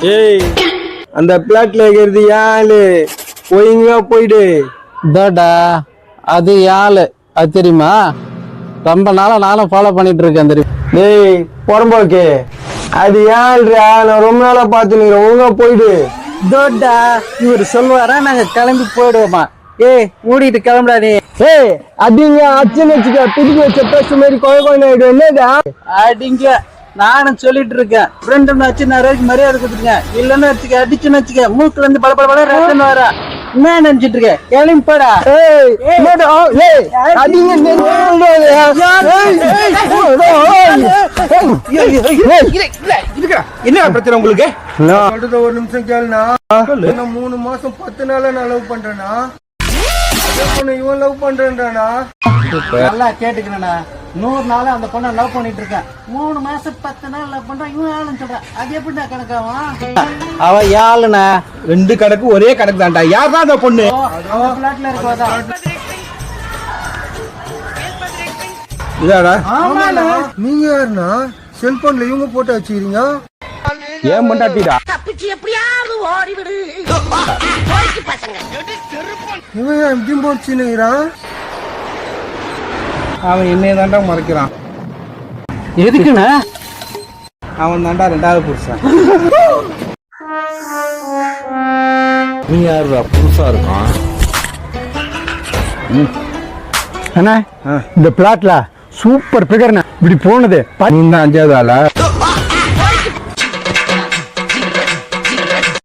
ஏய் அந்த பிளாட்ல இருக்கிறது யாரு ஒழுங்கா போயிடு. இதோடா அது யாழ் அது தெரியுமா? ரொம்ப நாளா நானும் ஃபாலோ பண்ணிட்டு இருக்கேன் தெரியும். டேய் புறம்போக்கு அது யாருடா, நான் ரொம்ப நாளா பாத்துக்கிறேன். ஒழுங்கா போயிடு. இதோடா இவர் சொல்லுவாரா நாங்க கிளம்பி போயிடுவோமா? ஏய் மூடிட்டு கிளம்புடா நீ. ஏய் அதிங்க அச்சன் வச்சுக்க பிடிக்க வச்ச பேச மாதிரி கோயில் ஆயிடும். என்னடா அடிங்க நானும் சொல்லிட்டு இருக்கேன். ஃப்ரெண்டு வச்சு நான் வரைக்கும் மரியாதை கொடுத்துருங்க. இல்லைன்னு வச்சுக்க அடிச்சுன்னு வச்சுக்க மூக்குல இருந்து பல பல ரத்தம் வர என்ன நினைச்சிட்டு இருக்க? கிளம்பி போடா. ஏய் என்னடா ஏய் அதிங்க என்ன பிரச்சனை உங்களுக்கு? சொல்றத ஒரு நிமிஷம் கேளுனா. 3 மாசம் 10 நாளா நான் லவ் பண்றேனா, இவன் லவ் பண்றேன்டானா. நல்லா கேட்டுக்கிறேண்ணா. 100 நாளா அந்த பொண்ணை லவ் பண்ணிட்டு இருக்கேன். 3 மாசம் 10 நாள் லவ் பண்றான். இவன் ஆளுன்னு சொல்றேன். அது எப்படின்னா கணக்காவும்? அவ யாழுண்ணா. 2 கணக்கு ஒரே கணக்கு தான்டா. யார் தான் அந்த பொண்ணு? பிளாட்ல இருக்கா? இதாடா நீங்க யாருன்னா செல்போன்ல இவங்க போட்டோ வச்சுக்கிறீங்க? ஏன் பொண்டாட்டிடா? இவன் எப்படி போச்சுன்னுறான்? அவன் என்னைய தாண்டா மறைக்கிறான். எதுக்குண்ணா? அவன் தாண்டா 2வது புருஷன். நீ யாருடா புதுசா இருக்கான்? அண்ணா இந்த பிளாட்ல சூப்பர் பிகர்ண்ணா. இப்படி போனது நீ தான் 5வது ஆளா?